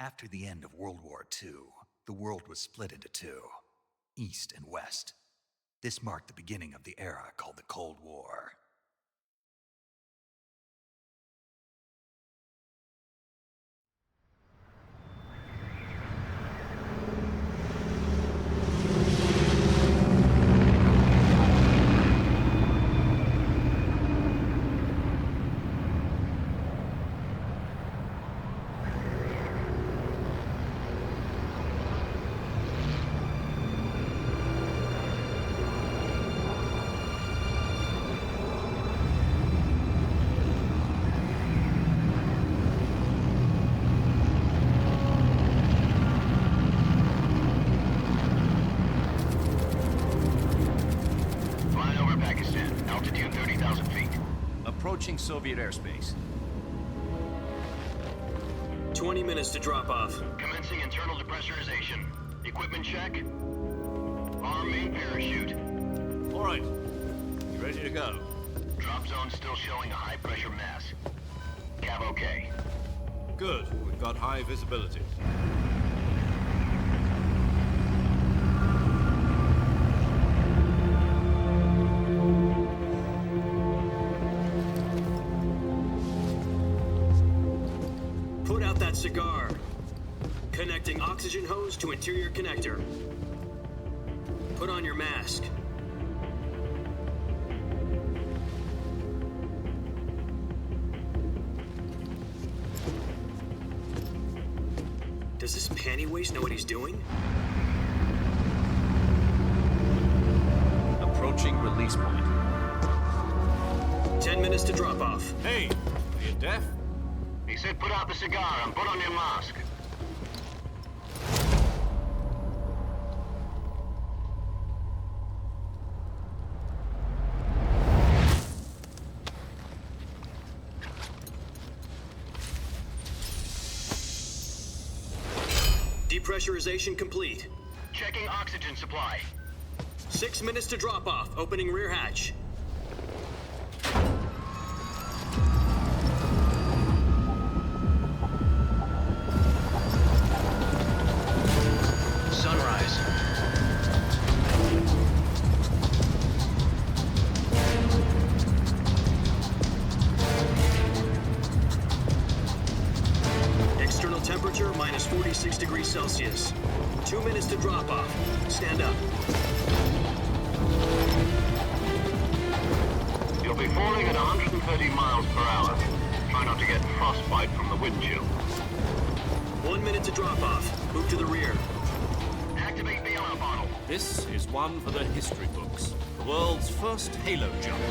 After the end of World War II, the world was split into two, East and West. This marked the beginning of the era called the Cold War. Approaching Soviet airspace. 20 minutes to drop off. Commencing internal depressurization. Equipment check. Arm main parachute. All right. You ready to go? Drop zone still showing a high pressure mass. Cav okay. Good. We've got high visibility. Put out that cigar. Connecting oxygen hose to interior connector. Put on your mask. Does this panty waste know what he's doing? Approaching release point. 10 minutes to drop off. Hey, are you deaf? He said put out the cigar and put on your mask. Depressurization complete. Checking oxygen supply. 6 minutes to drop off. Opening rear hatch. Sunrise. External temperature minus 46 degrees Celsius. 2 minutes to drop off. Stand up. You'll be falling at 130 miles per hour. Try not to get frostbite from the wind chill. 1 minute to drop off. Move to the rear. Activate the air bottle. This is one for the history books. The world's first halo jump.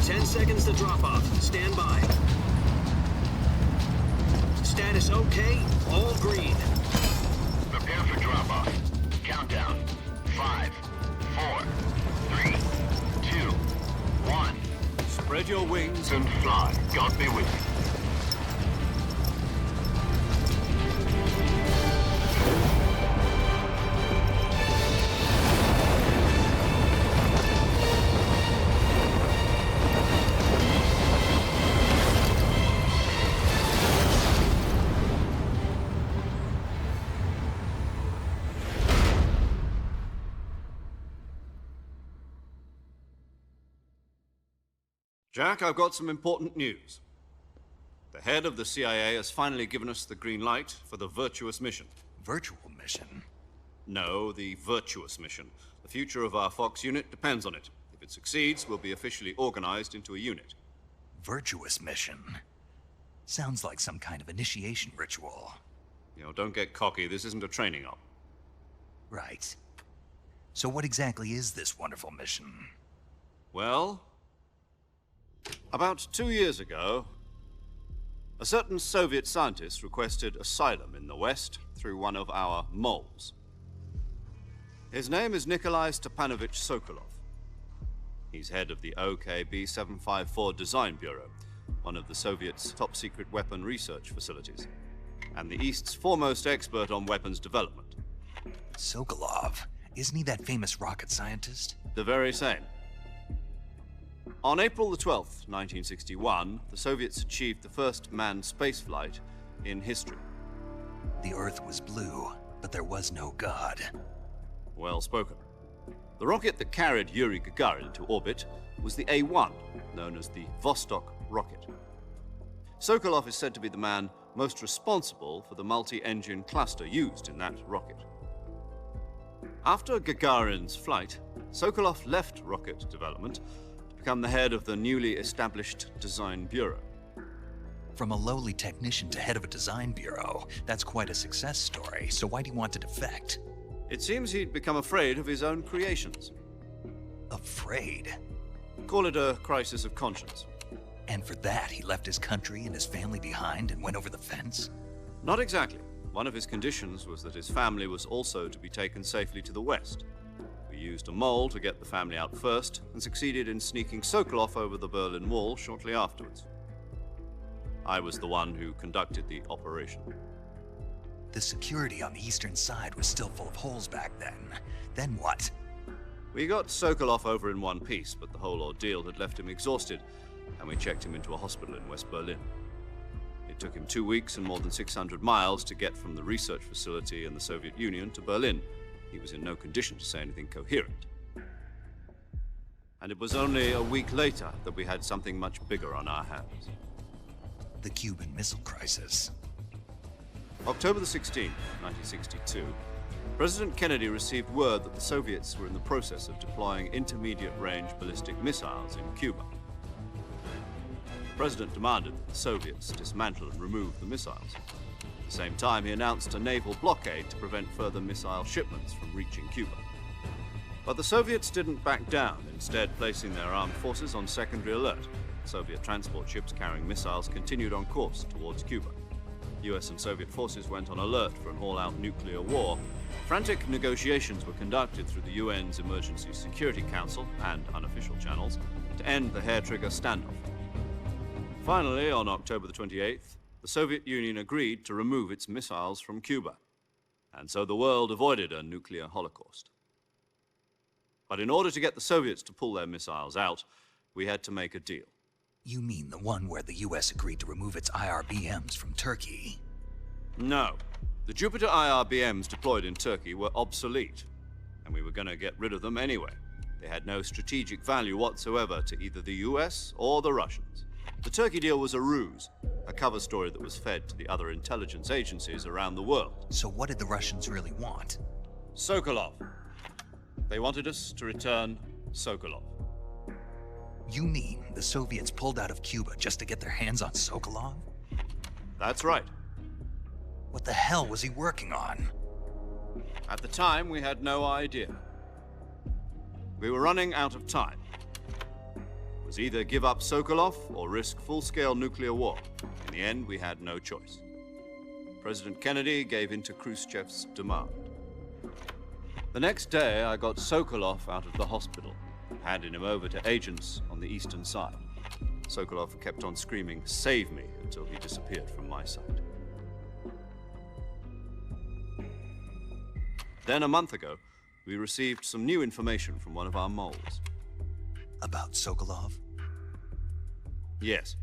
10 seconds to drop off. Stand by. Status okay. All green. Prepare for drop-off. Countdown. 5, 4, 3, 2, 1. Spread your wings And fly. God be with you. Jack, I've got some important news. The head of the CIA has finally given us the green light for the virtuous mission. Virtual mission? No, the virtuous mission. The future of our Fox unit depends on it. If it succeeds, we'll be officially organized into a unit. Virtuous mission? Sounds like some kind of initiation ritual. You know, don't get cocky. This isn't a training op. Right. So what exactly is this wonderful mission? Well, about 2 years ago, a certain Soviet scientist requested asylum in the West through one of our moles. His name is Nikolai Stepanovich Sokolov. He's head of the OKB 754 Design Bureau. one of the Soviets' top-secret weapon research facilities, and the East's foremost expert on weapons development. Sokolov, isn't he that famous rocket scientist? The very same. On April the 12th, 1961, the Soviets achieved the first manned spaceflight in history. The Earth was blue, but there was no God. Well spoken. The rocket that carried Yuri Gagarin to orbit was the A-1, known as the Vostok rocket. Sokolov is said to be the man most responsible for the multi-engine cluster used in that rocket. After Gagarin's flight, Sokolov left rocket development to become the head of the newly established Design Bureau. From a lowly technician to head of a design bureau, that's quite a success story, so why'd he want to defect? It seems he'd become afraid of his own creations. Afraid? Call it a crisis of conscience. And for that, he left his country and his family behind and went over the fence? Not exactly. One of his conditions was that his family was also to be taken safely to the west. We used a mole to get the family out first and succeeded in sneaking Sokolov over the Berlin Wall shortly afterwards. I was the one who conducted the operation. The security on the eastern side was still full of holes back then. Then what? We got Sokolov over in one piece, but the whole ordeal had left him exhausted, and we checked him into a hospital in West Berlin. It took him 2 weeks and more than 600 miles to get from the research facility in the Soviet Union to Berlin. He was in no condition to say anything coherent. And it was only a week later that we had something much bigger on our hands. The Cuban Missile Crisis. October the 16th, 1962, President Kennedy received word that the Soviets were in the process of deploying intermediate-range ballistic missiles in Cuba. The President demanded that the Soviets dismantle and remove the missiles. At the same time, he announced a naval blockade to prevent further missile shipments from reaching Cuba. But the Soviets didn't back down, instead placing their armed forces on secondary alert. Soviet transport ships carrying missiles continued on course towards Cuba. US and Soviet forces went on alert for an all-out nuclear war. Frantic negotiations were conducted through the UN's Emergency Security Council and unofficial channels to end the hair-trigger standoff. Finally, on October the 28th, the Soviet Union agreed to remove its missiles from Cuba, and so the world avoided a nuclear holocaust. But in order to get the Soviets to pull their missiles out, we had to make a deal. You mean the one where the US agreed to remove its IRBMs from Turkey? No. The Jupiter IRBMs deployed in Turkey were obsolete, and we were going to get rid of them anyway. They had no strategic value whatsoever to either the US or the Russians. The Turkey deal was a ruse, a cover story that was fed to the other intelligence agencies around the world. So what did the Russians really want? Sokolov. They wanted us to return Sokolov. You mean the Soviets pulled out of Cuba just to get their hands on Sokolov? That's right. What the hell was he working on? At the time, we had no idea. We were running out of time. It was either give up Sokolov or risk full-scale nuclear war. In the end, we had no choice. President Kennedy gave in to Khrushchev's demand. The next day, I got Sokolov out of the hospital, handing him over to agents on the eastern side. Sokolov kept on screaming, "Save me," until he disappeared from my sight. Then a month ago, we received some new information from one of our moles. About Sokolov? Yes.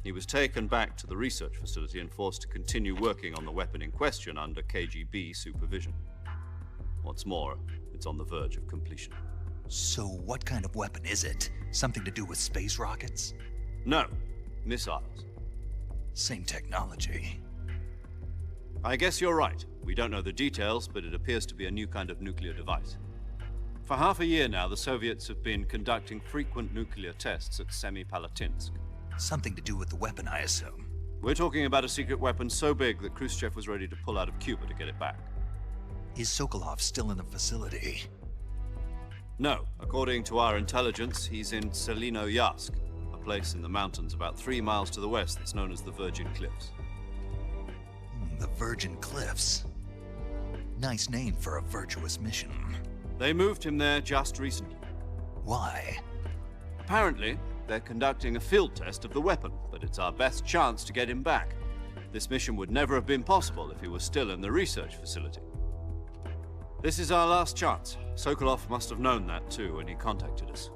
He was taken back to the research facility and forced to continue working on the weapon in question under KGB supervision. What's more, it's on the verge of completion. So what kind of weapon is it? Something to do with space rockets? No, missiles. Same technology. I guess you're right. We don't know the details, but it appears to be a new kind of nuclear device. For half a year now, the Soviets have been conducting frequent nuclear tests at Semipalatinsk. Something to do with the weapon, I assume. We're talking about a secret weapon so big that Khrushchev was ready to pull out of Cuba to get it back. Is Sokolov still in the facility? No. According to our intelligence, he's in Selinoyarsk, a place in the mountains about 3 miles to the west that's known as the Virgin Cliffs. The Virgin Cliffs. Nice name for a virtuous mission. They moved him there just recently. Why? Apparently, they're conducting a field test of the weapon, but it's our best chance to get him back. This mission would never have been possible if he was still in the research facility. This is our last chance. Sokolov must have known that too when he contacted us.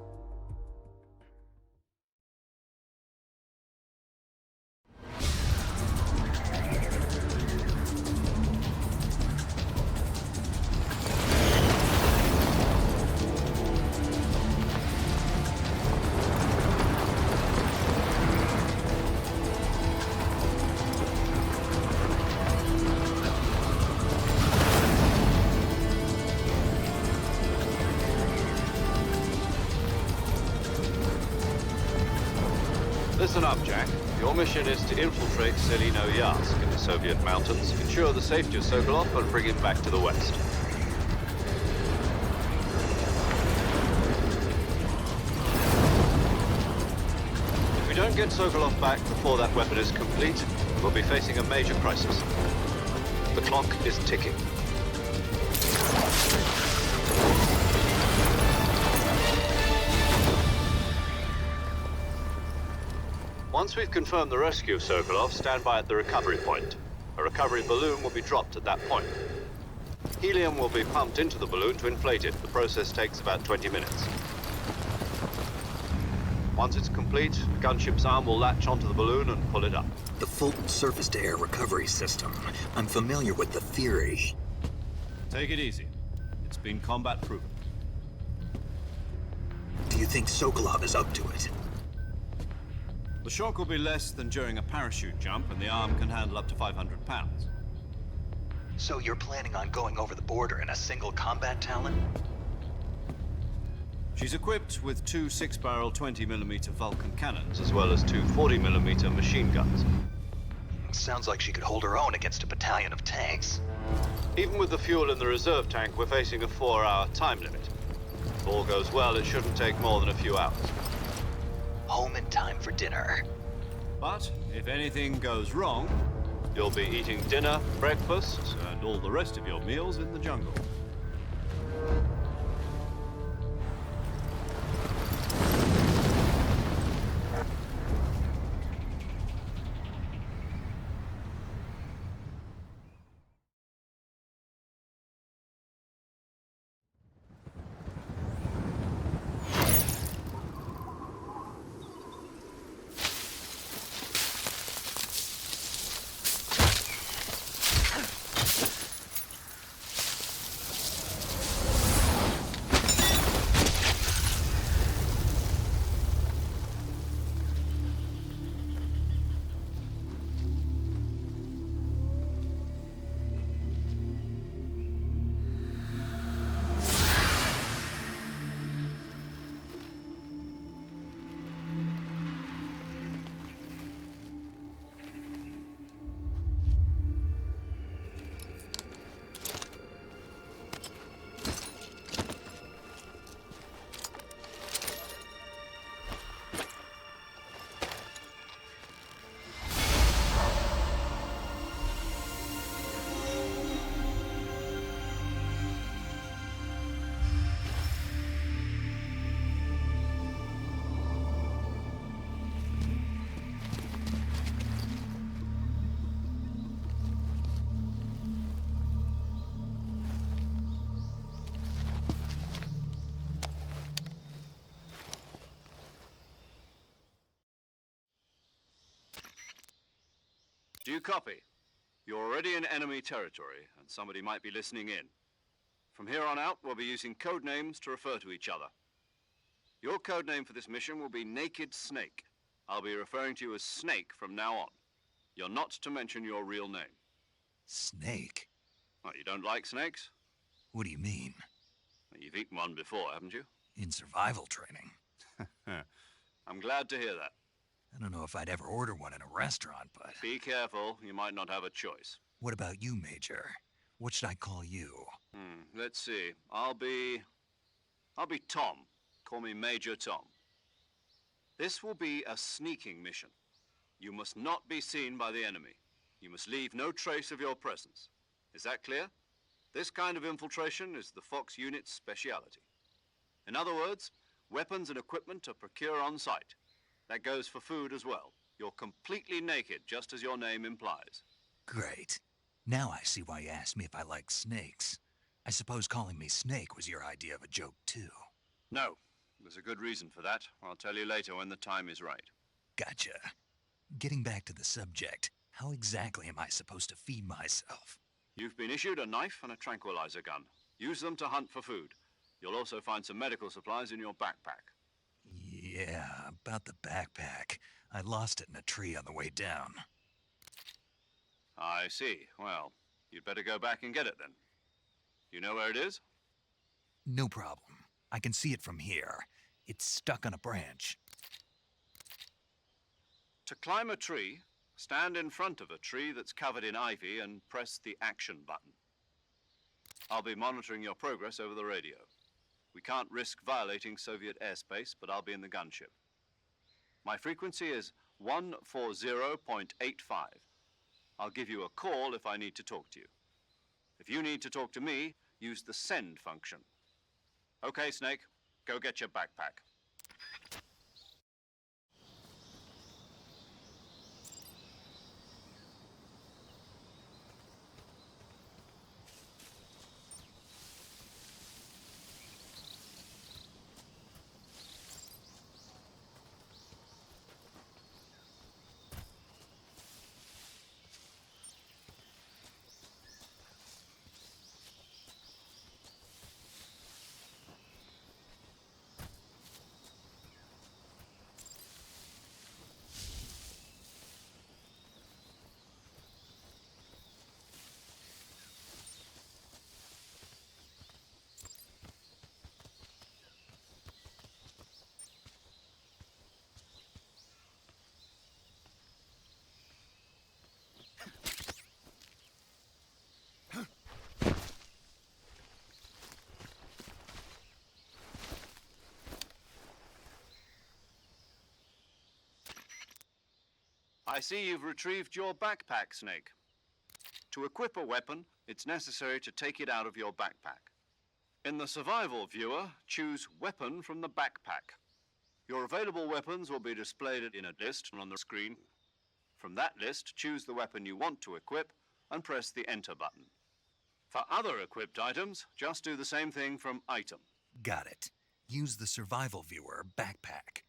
Listen up, Jack. Your mission is to infiltrate Selino-Yarsk in the Soviet mountains, ensure the safety of Sokolov, and bring him back to the West. If we don't get Sokolov back before that weapon is complete, we'll be facing a major crisis. The clock is ticking. Once we've confirmed the rescue of Sokolov, stand by at the recovery point. A recovery balloon will be dropped at that point. Helium will be pumped into the balloon to inflate it. The process takes about 20 minutes. Once it's complete, the gunship's arm will latch onto the balloon and pull it up. The Fulton surface-to-air recovery system. I'm familiar with the theory. Take it easy. It's been combat-proven. Do you think Sokolov is up to it? The shock will be less than during a parachute jump, and the arm can handle up to 500 pounds. So you're planning on going over the border in a single combat Talon? She's equipped with two 6-barrel 20mm Vulcan cannons, as well as two 40mm machine guns. Sounds like she could hold her own against a battalion of tanks. Even with the fuel in the reserve tank, we're facing a 4-hour time limit. If all goes well, it shouldn't take more than a few hours. Home in time for dinner. But if anything goes wrong, you'll be eating dinner, breakfast, and all the rest of your meals in the jungle. Do you copy? You're already in enemy territory, and somebody might be listening in. From here on out, we'll be using code names to refer to each other. Your code name for this mission will be Naked Snake. I'll be referring to you as Snake from now on. You're not to mention your real name. Snake? What, you don't like snakes? What do you mean? Well, you've eaten one before, haven't you? In survival training. I'm glad to hear that. I don't know if I'd ever order one in a restaurant, but... Be careful, you might not have a choice. What about you, Major? What should I call you? Let's see. I'll be Tom. Call me Major Tom. This will be a sneaking mission. You must not be seen by the enemy. You must leave no trace of your presence. Is that clear? This kind of infiltration is the Fox unit's speciality. In other words, weapons and equipment are procured on site. That goes for food as well. You're completely naked, just as your name implies. Great. Now I see why you asked me if I like snakes. I suppose calling me Snake was your idea of a joke, too. No, there's a good reason for that. I'll tell you later when the time is right. Gotcha. Getting back to the subject, how exactly am I supposed to feed myself? You've been issued a knife and a tranquilizer gun. Use them to hunt for food. You'll also find some medical supplies in your backpack. Yeah, about the backpack. I lost it in a tree on the way down. I see. Well, you'd better go back and get it then. You know where it is? No problem. I can see it from here. It's stuck on a branch. To climb a tree, stand in front of a tree that's covered in ivy and press the action button. I'll be monitoring your progress over the radio. We can't risk violating Soviet airspace, but I'll be in the gunship. My frequency is 140.85. I'll give you a call if I need to talk to you. If you need to talk to me, use the send function. Okay, Snake, go get your backpack. I see you've retrieved your backpack, Snake. To equip a weapon, it's necessary to take it out of your backpack. In the survival viewer, choose Weapon from the backpack. Your available weapons will be displayed in a list on the screen. From that list, choose the weapon you want to equip and press the Enter button. For other equipped items, just do the same thing from Item. Got it. Use the survival viewer backpack.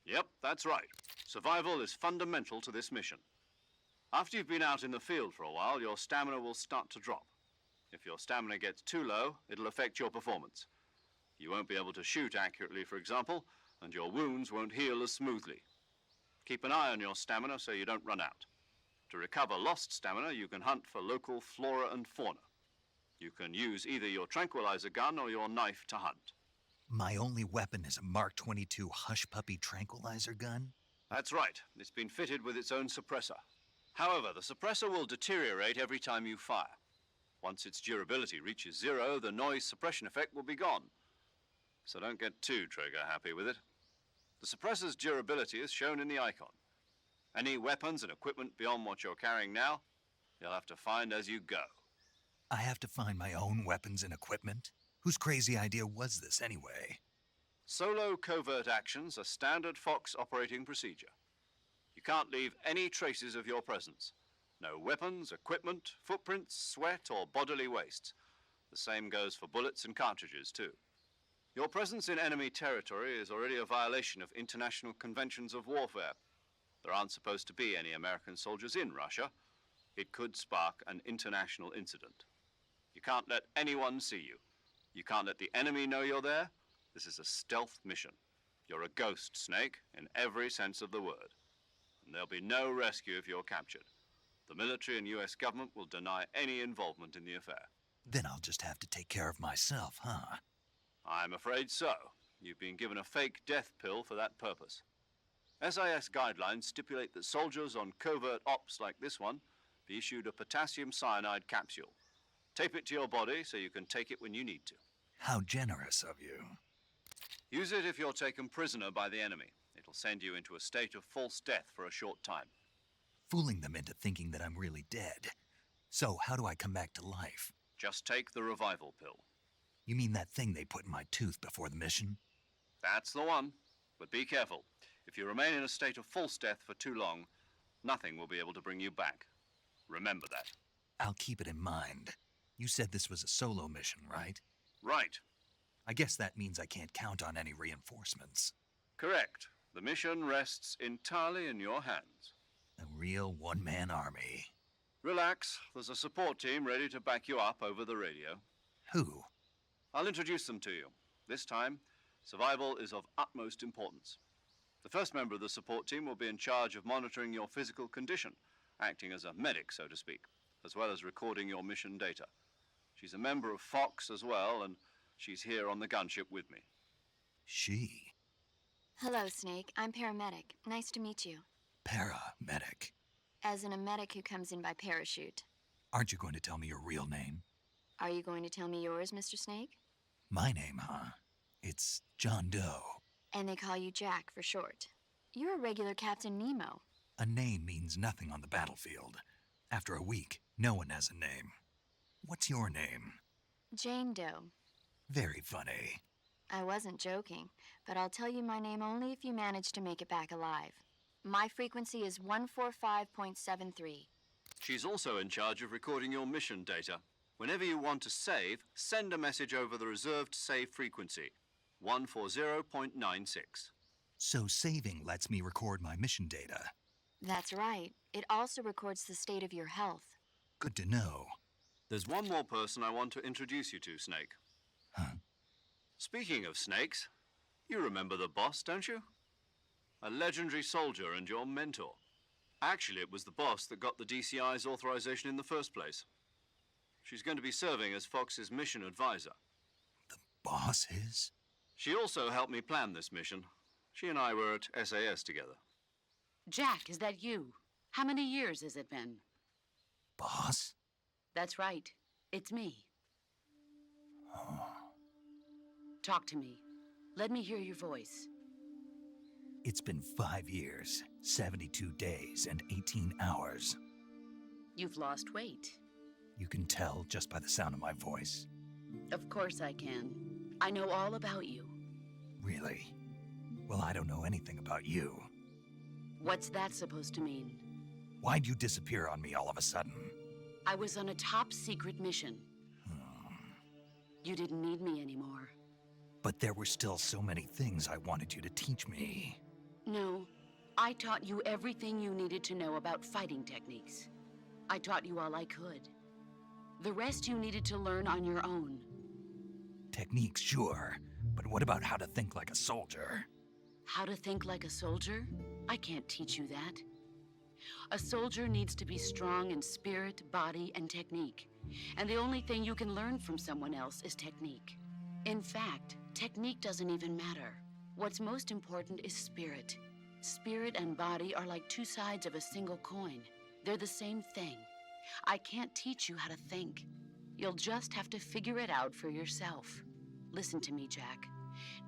Yep, that's right. Survival is fundamental to this mission. After you've been out in the field for a while, your stamina will start to drop. If your stamina gets too low, it'll affect your performance. You won't be able to shoot accurately, for example, and your wounds won't heal as smoothly. Keep an eye on your stamina so you don't run out. To recover lost stamina, you can hunt for local flora and fauna. You can use either your tranquilizer gun or your knife to hunt. My only weapon is a Mark 22 Hush Puppy tranquilizer gun? That's right. It's been fitted with its own suppressor. However, the suppressor will deteriorate every time you fire. Once its durability reaches 0, the noise suppression effect will be gone. So don't get too trigger happy with it. The suppressor's durability is shown in the icon. Any weapons and equipment beyond what you're carrying now, you'll have to find as you go. I have to find my own weapons and equipment? Whose crazy idea was this anyway? Solo covert actions are standard Fox operating procedure. You can't leave any traces of your presence. No weapons, equipment, footprints, sweat, or bodily wastes. The same goes for bullets and cartridges, too. Your presence in enemy territory is already a violation of international conventions of warfare. There aren't supposed to be any American soldiers in Russia. It could spark an international incident. You can't let anyone see you. You can't let the enemy know you're there. This is a stealth mission. You're a ghost, Snake, in every sense of the word. And there'll be no rescue if you're captured. The military and US government will deny any involvement in the affair. Then I'll just have to take care of myself, huh? I'm afraid so. You've been given a fake death pill for that purpose. SIS guidelines stipulate that soldiers on covert ops like this one be issued a potassium cyanide capsule. Tape it to your body so you can take it when you need to. How generous of you. Use it if you're taken prisoner by the enemy. It'll send you into a state of false death for a short time. Fooling them into thinking that I'm really dead. So how do I come back to life? Just take the revival pill. You mean that thing they put in my tooth before the mission? That's the one. But be careful. If you remain in a state of false death for too long, nothing will be able to bring you back. Remember that. I'll keep it in mind. You said this was a solo mission, right? Right. I guess that means I can't count on any reinforcements. Correct. The mission rests entirely in your hands. A real one-man army. Relax. There's a support team ready to back you up over the radio. Who? I'll introduce them to you. This time, survival is of utmost importance. The first member of the support team will be in charge of monitoring your physical condition, acting as a medic, so to speak, as well as recording your mission data. She's a member of Fox as well, and she's here on the gunship with me. She? Hello, Snake. I'm paramedic. Nice to meet you. Paramedic. As in a medic who comes in by parachute. Aren't you going to tell me your real name? Are you going to tell me yours, Mr. Snake? My name, huh? It's John Doe. And they call you Jack for short. You're a regular Captain Nemo. A name means nothing on the battlefield. After a week, no one has a name. What's your name? Jane Doe. Very funny. I wasn't joking, but I'll tell you my name only if you manage to make it back alive. My frequency is 145.73. She's also in charge of recording your mission data. Whenever you want to save, send a message over the reserved save frequency, 140.96. So saving lets me record my mission data. That's right. It also records the state of your health. Good to know. There's one more person I want to introduce you to, Snake. Huh? Speaking of snakes, you remember the boss, don't you? A legendary soldier and your mentor. Actually, it was the boss that got the DCI's authorization in the first place. She's going to be serving as Fox's mission advisor. The boss is? She also helped me plan this mission. She and I were at SAS together. Jack, is that you? How many years has it been? Boss? That's right. It's me. Oh. Talk to me. Let me hear your voice. It's been 5 years, 72 days, and 18 hours. You've lost weight. You can tell just by the sound of my voice. Of course I can. I know all about you. Really? Well, I don't know anything about you. What's that supposed to mean? Why'd you disappear on me all of a sudden? I was on a top-secret mission. You didn't need me anymore. But there were still so many things I wanted you to teach me. No, I taught you everything you needed to know about fighting techniques. I taught you all I could. The rest you needed to learn on your own. Techniques, sure. But what about how to think like a soldier? How to think like a soldier? I can't teach you that. A soldier needs to be strong in spirit, body, and technique. And the only thing you can learn from someone else is technique. In fact, technique doesn't even matter. What's most important is spirit. Spirit and body are like two sides of a single coin. They're the same thing. I can't teach you how to think. You'll just have to figure it out for yourself. Listen to me, Jack.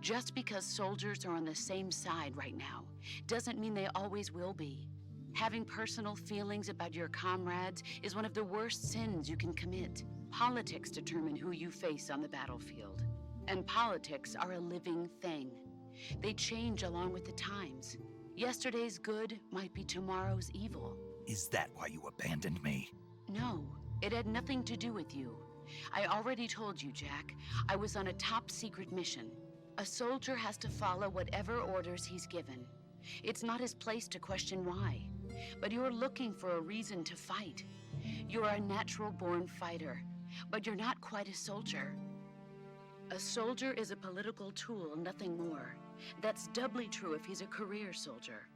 Just because soldiers are on the same side right now doesn't mean they always will be. Having personal feelings about your comrades is one of the worst sins you can commit. Politics determine who you face on the battlefield. And politics are a living thing. They change along with the times. Yesterday's good might be tomorrow's evil. Is that why you abandoned me? No, it had nothing to do with you. I already told you, Jack. I was on a top-secret mission. A soldier has to follow whatever orders he's given. It's not his place to question why. But you're looking for a reason to fight. You're a natural-born fighter, but you're not quite a soldier. A soldier is a political tool, nothing more. That's doubly true if he's a career soldier.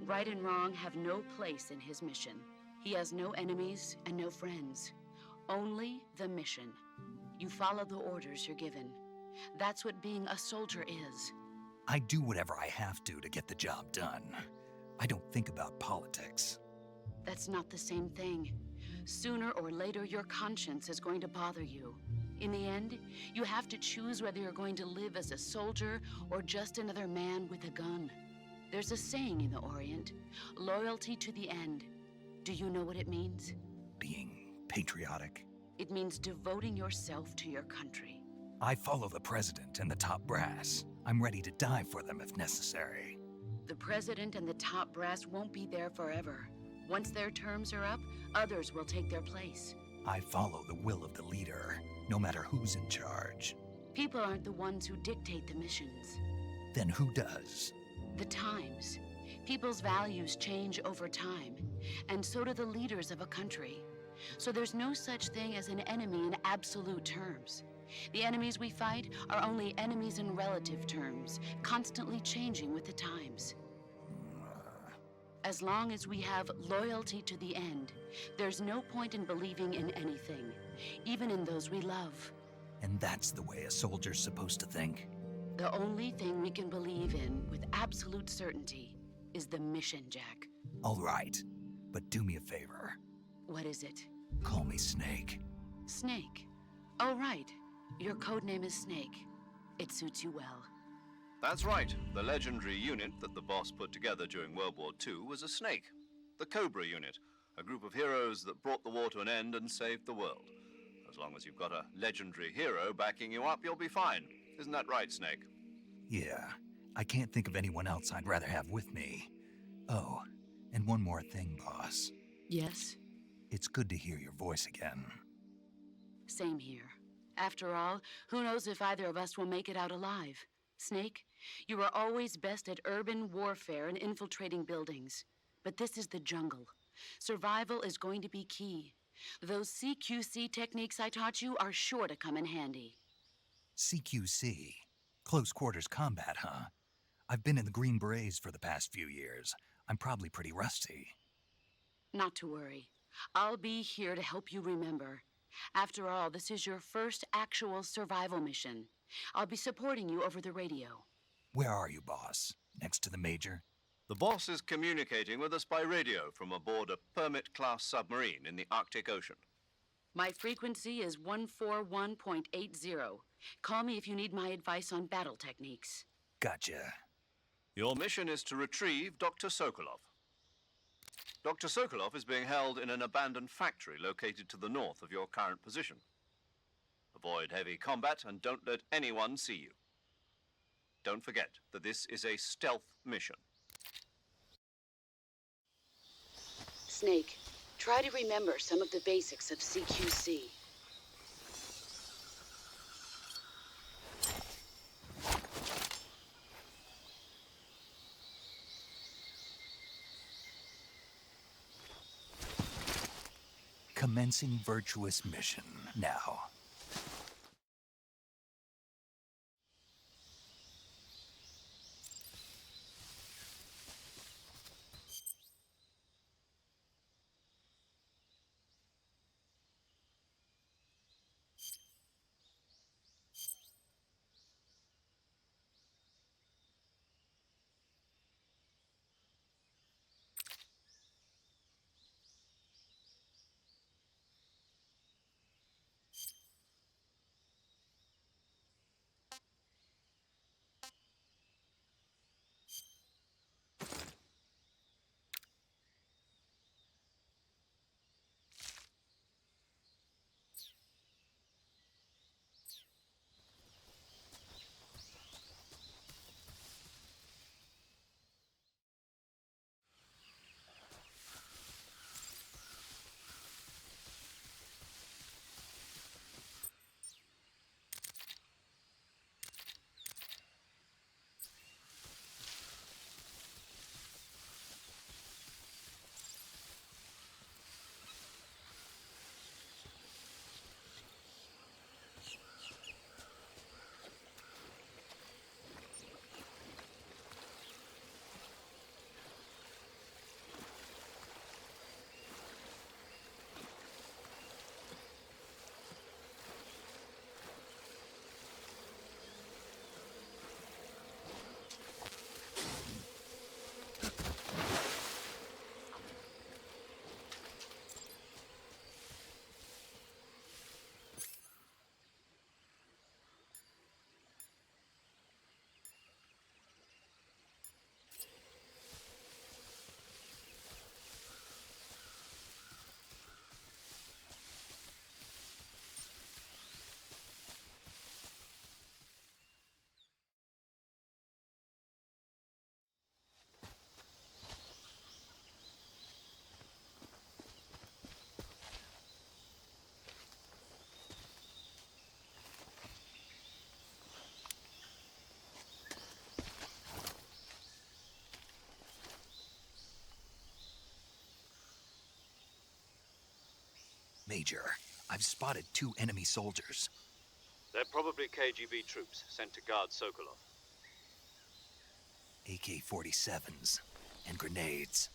Right and wrong have no place in his mission. He has no enemies and no friends. Only the mission. You follow the orders you're given. That's what being a soldier is. I do whatever I have to get the job done. I don't think about politics. That's not the same thing. Sooner or later, your conscience is going to bother you. In the end, you have to choose whether you're going to live as a soldier or just another man with a gun. There's a saying in the Orient, loyalty to the end. Do you know what it means? Being patriotic. It means devoting yourself to your country. I follow the president and the top brass. I'm ready to die for them if necessary. The president and the top brass won't be there forever. Once their terms are up, others will take their place. I follow the will of the leader, no matter who's in charge. People aren't the ones who dictate the missions. Then who does? The times. People's values change over time, and so do the leaders of a country. So there's no such thing as an enemy in absolute terms. The enemies we fight are only enemies in relative terms, constantly changing with the times. As long as we have loyalty to the end, there's no point in believing in anything, even in those we love. And that's the way a soldier's supposed to think? The only thing we can believe in with absolute certainty is the mission, Jack. All right, but do me a favor. What is it? Call me Snake. Snake. Oh, right. Your codename is Snake. It suits you well. That's right. The legendary unit that the boss put together during World War II was a snake. The Cobra unit, a group of heroes that brought the war to an end and saved the world. As long as you've got a legendary hero backing you up, you'll be fine. Isn't that right, Snake? Yeah, I can't think of anyone else I'd rather have with me. Oh, and one more thing, boss. Yes? It's good to hear your voice again. Same here. After all, who knows if either of us will make it out alive? Snake, you are always best at urban warfare and infiltrating buildings. But this is the jungle. Survival is going to be key. Those CQC techniques I taught you are sure to come in handy. CQC? Close quarters combat, huh? I've been in the Green Berets for the past few years. I'm probably pretty rusty. Not to worry. I'll be here to help you remember. After all, this is your first actual survival mission. I'll be supporting you over the radio. Where are you, boss? Next to the Major? The boss is communicating with us by radio from aboard a Permit-class submarine in the Arctic Ocean. My frequency is 141.80. Call me if you need my advice on battle techniques. Gotcha. Your mission is to retrieve Dr. Sokolov. Dr. Sokolov is being held in an abandoned factory located to the north of your current position. Avoid heavy combat and don't let anyone see you. Don't forget that this is a stealth mission. Snake, try to remember some of the basics of CQC. Commencing virtuous mission now. Major, I've spotted 2 enemy soldiers. They're probably KGB troops sent to guard Sokolov. AK-47s and grenades.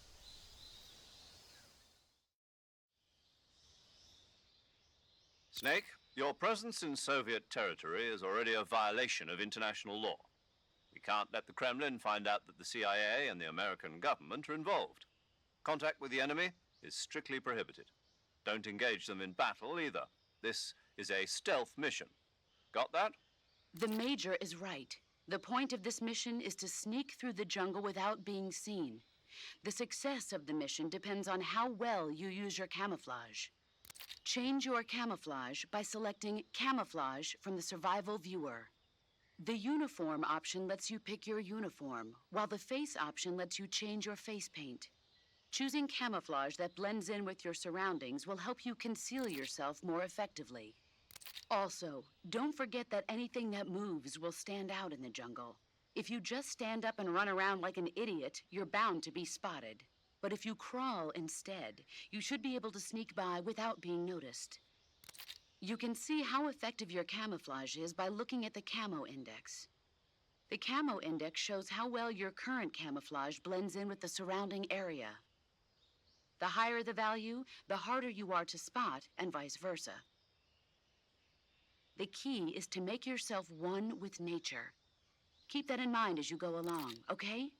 Snake, your presence in Soviet territory is already a violation of international law. We can't let the Kremlin find out that the CIA and the American government are involved. Contact with the enemy is strictly prohibited. Don't engage them in battle either. This is a stealth mission. Got that? The Major is right. The point of this mission is to sneak through the jungle without being seen. The success of the mission depends on how well you use your camouflage. Change your camouflage by selecting Camouflage from the Survival Viewer. The Uniform option lets you pick your uniform, while the Face option lets you change your face paint. Choosing camouflage that blends in with your surroundings will help you conceal yourself more effectively. Also, don't forget that anything that moves will stand out in the jungle. If you just stand up and run around like an idiot, you're bound to be spotted. But if you crawl instead, you should be able to sneak by without being noticed. You can see how effective your camouflage is by looking at the Camo Index. The Camo Index shows how well your current camouflage blends in with the surrounding area. The higher the value, the harder you are to spot, and vice versa. The key is to make yourself one with nature. Keep that in mind as you go along, okay?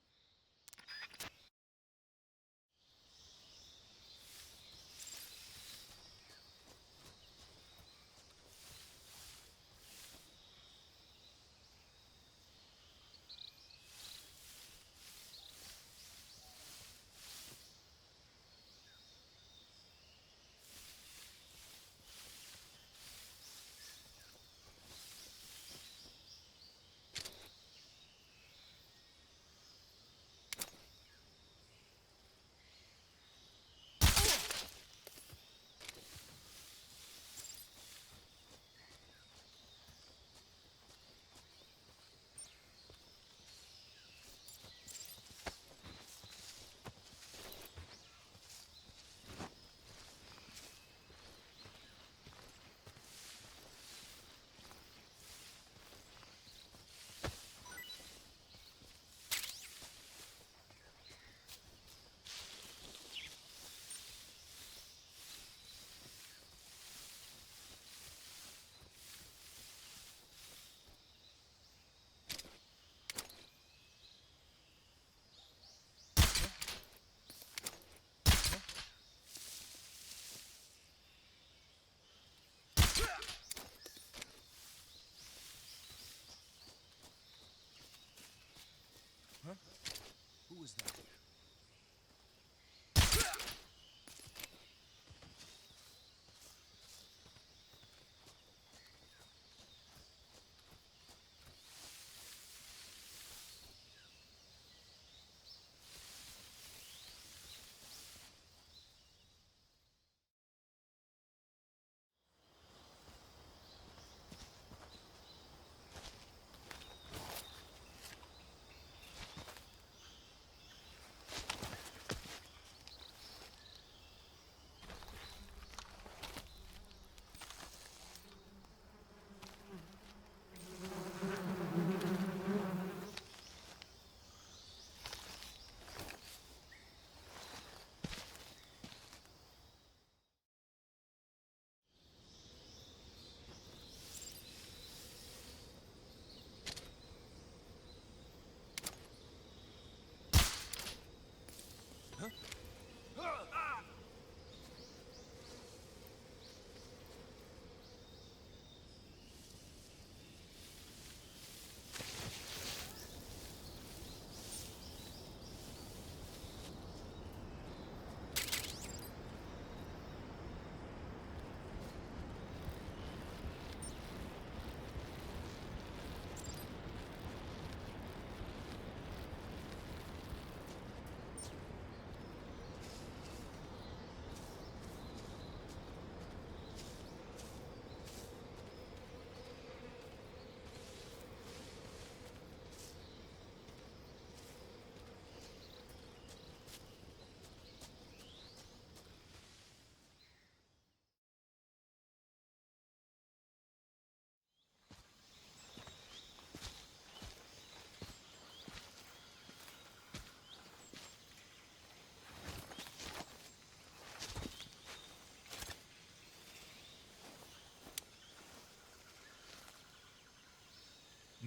Who was that?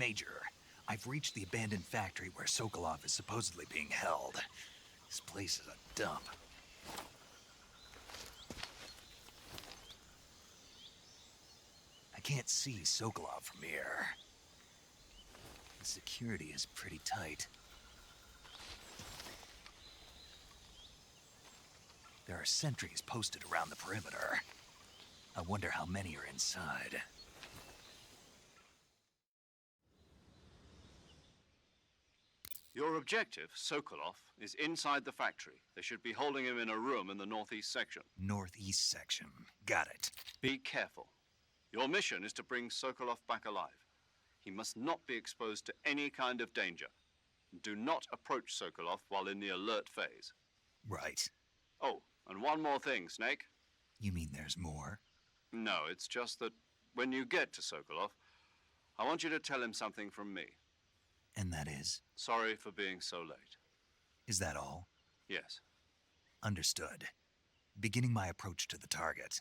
Major, I've reached the abandoned factory where Sokolov is supposedly being held. This place is a dump. I can't see Sokolov from here. The security is pretty tight. There are sentries posted around the perimeter. I wonder how many are inside. Your objective, Sokolov, is inside the factory. They should be holding him in a room in the northeast section. Northeast section. Got it. Be careful. Your mission is to bring Sokolov back alive. He must not be exposed to any kind of danger. Do not approach Sokolov while in the alert phase. Right. Oh, and one more thing, Snake. You mean there's more? No, it's just that when you get to Sokolov, I want you to tell him something from me. And that is? Sorry for being so late. Is that all? Yes. Understood. Beginning my approach to the target.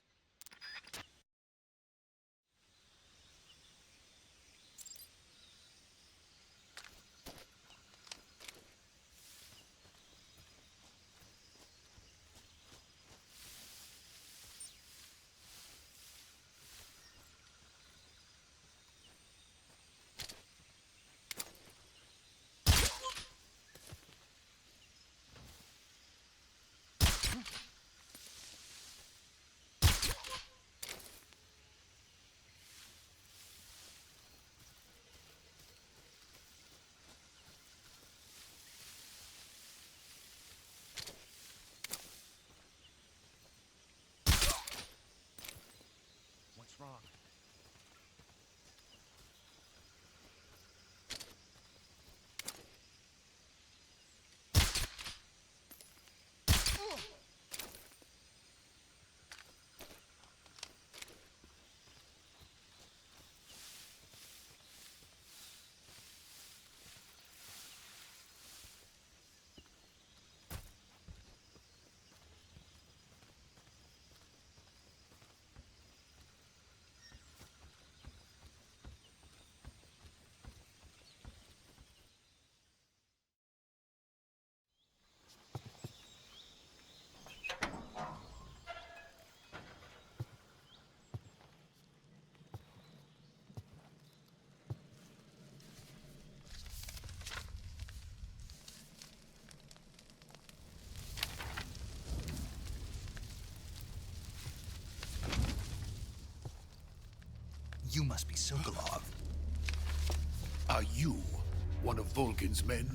What's wrong? You must be Sokolov. Are you one of Volgin's men?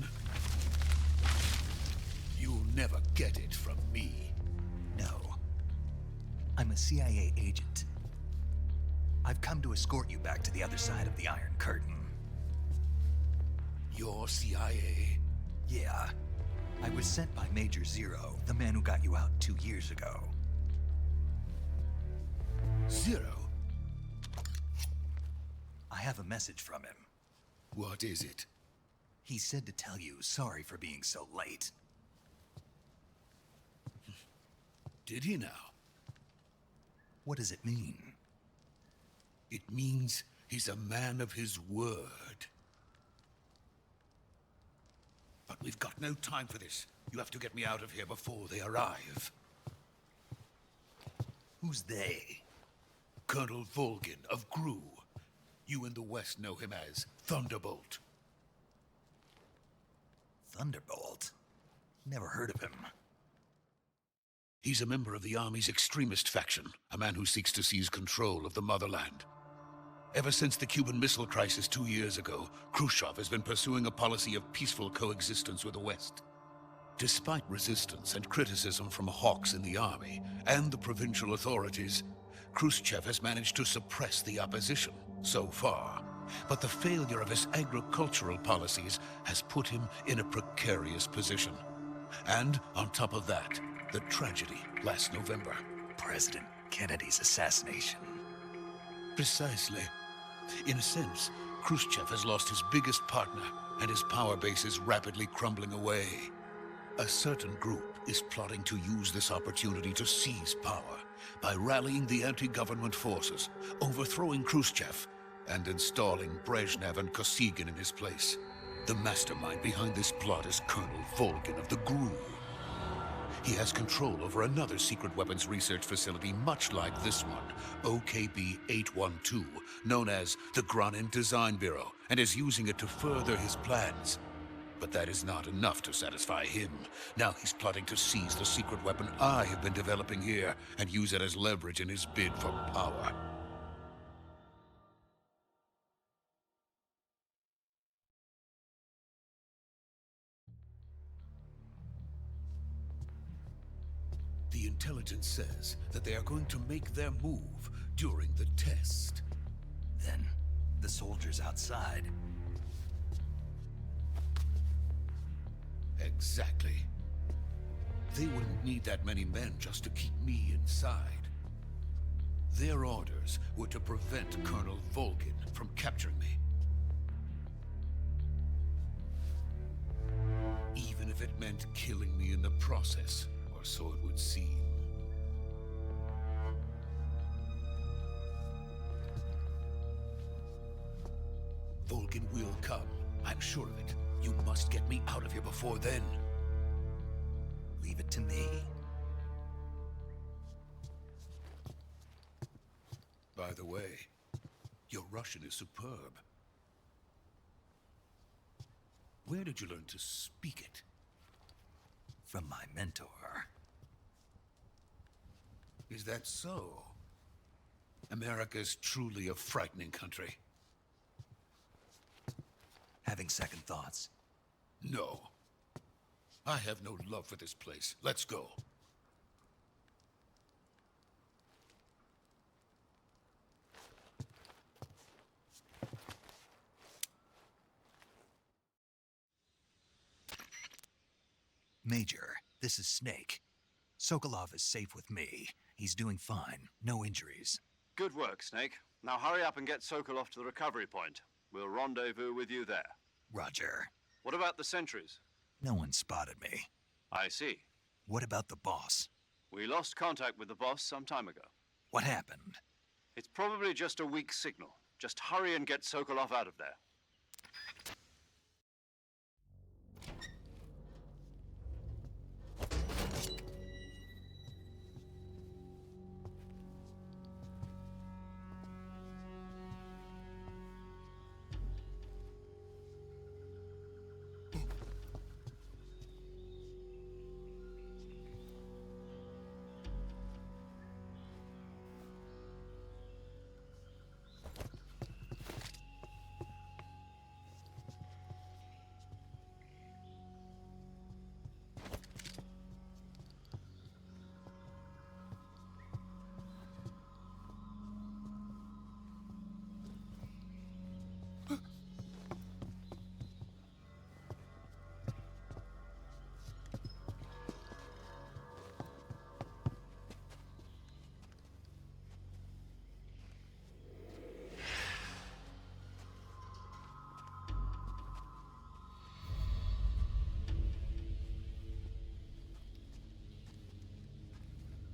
You'll never get it from me. No. I'm a CIA agent. I've come to escort you back to the other side of the Iron Curtain. You're CIA? Yeah. I was sent by Major Zero, the man who got you out 2 years ago. Zero? I have a message from him. What is it? He said to tell you sorry for being so late. Did he now? What does it mean? It means he's a man of his word. But we've got no time for this. You have to get me out of here before they arrive. Who's they? Colonel Volgin of GRU. You in the West know him as Thunderbolt. Thunderbolt? Never heard of him. He's a member of the Army's extremist faction, a man who seeks to seize control of the motherland. Ever since the Cuban Missile Crisis 2 years ago, Khrushchev has been pursuing a policy of peaceful coexistence with the West. Despite resistance and criticism from hawks in the Army and the provincial authorities, Khrushchev has managed to suppress the opposition so far. But the failure of his agricultural policies has put him in a precarious position. And on top of that, the tragedy last November. President Kennedy's assassination. Precisely. In a sense, Khrushchev has lost his biggest partner, and his power base is rapidly crumbling away. A certain group is plotting to use this opportunity to seize power by rallying the anti-government forces, overthrowing Khrushchev, and installing Brezhnev and Kosygin in his place. The mastermind behind this plot is Colonel Volgin of the GRU. He has control over another secret weapons research facility much like this one, OKB-812, known as the Granin Design Bureau, and is using it to further his plans. But that is not enough to satisfy him. Now he's plotting to seize the secret weapon I have been developing here and use it as leverage in his bid for power. The intelligence says that they are going to make their move during the test. Then, the soldiers outside. Exactly. They wouldn't need that many men just to keep me inside. Their orders were to prevent Colonel Volgin from capturing me. Even if it meant killing me in the process, or so it would seem. Volgin will come. I'm sure of it. You must get me out of here before then. Leave it to me. By the way, your Russian is superb. Where did you learn to speak it? From my mentor. Is that so? America's truly a frightening country. Having second thoughts. No. I have no love for this place. Let's go. Major, this is Snake. Sokolov is safe with me. He's doing fine. No injuries. Good work, Snake. Now hurry up and get Sokolov to the recovery point. We'll rendezvous with you there. Roger. What about the sentries? No one spotted me. I see. What about the boss? We lost contact with the boss some time ago. What happened? It's probably just a weak signal. Just hurry and get Sokolov out of there.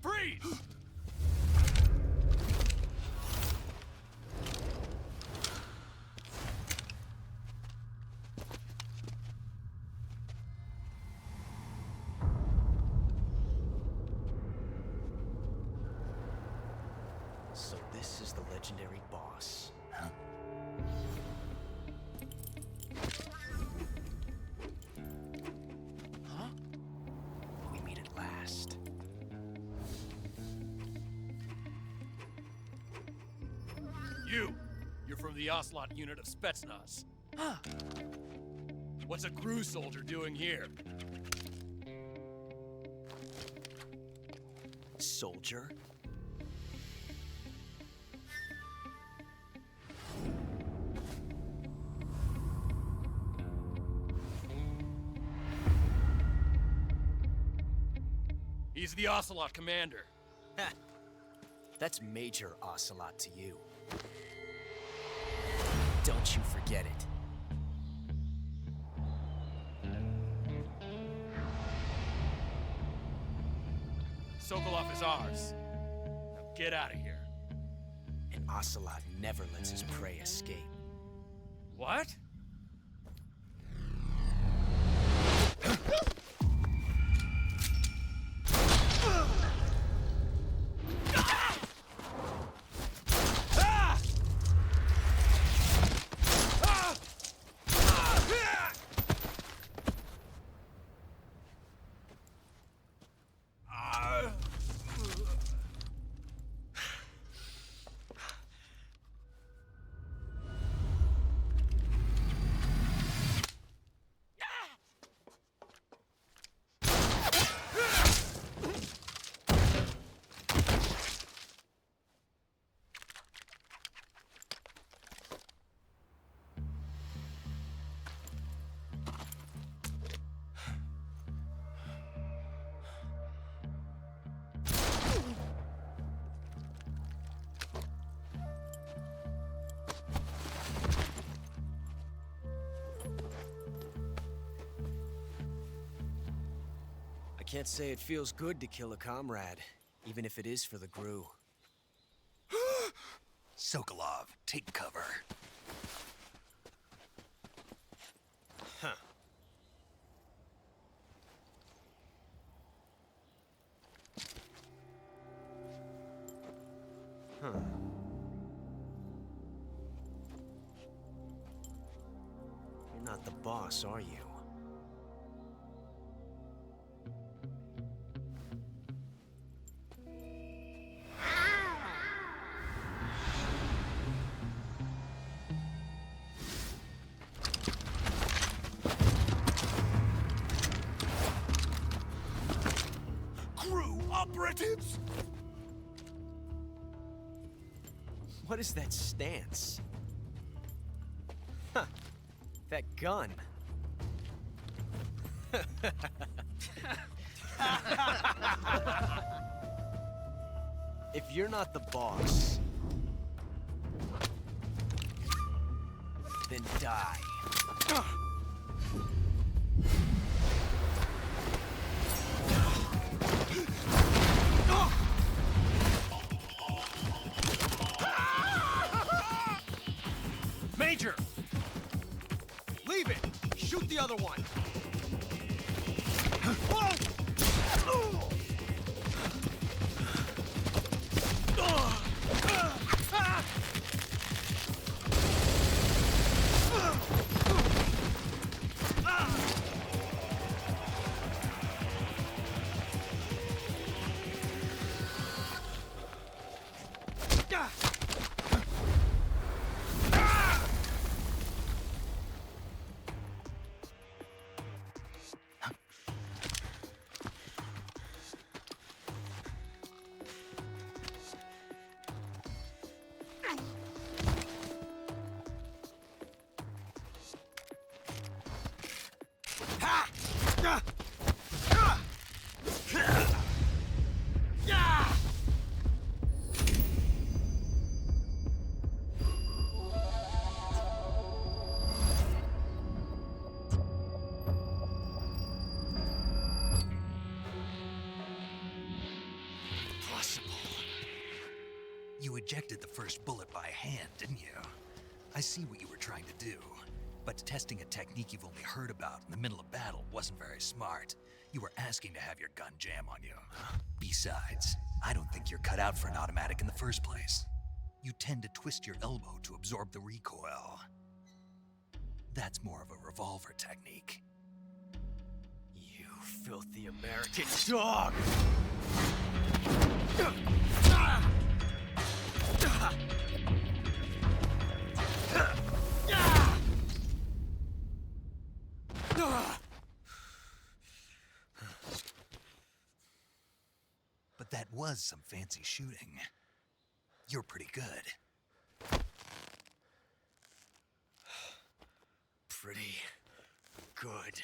Freeze! So this is the legendary boss. Huh? Huh? We meet at last. You're from the Ocelot unit of Spetsnaz. Huh. What's a GRU soldier doing here? Soldier? He's the Ocelot commander. Ha! That's Major Ocelot to you. Don't you forget it. Sokolov is ours. Now get out of here. And Ocelot never lets his prey escape. What? I can't say it feels good to kill a comrade, even if it is for the Gru. Sokolov, take cover. Huh. Huh. You're not the boss, are you? Operatives! What is that stance? Huh. That gun. If you're not the boss, then die. Major! Leave it! Shoot the other one! You ejected the first bullet by hand, didn't you? I see what you were trying to do. But testing a technique you've only heard about in the middle of battle wasn't very smart. You were asking to have your gun jam on you. Besides, I don't think you're cut out for an automatic in the first place. You tend to twist your elbow to absorb the recoil. That's more of a revolver technique. You filthy American dog! But that was some fancy shooting. You're pretty good. Pretty good.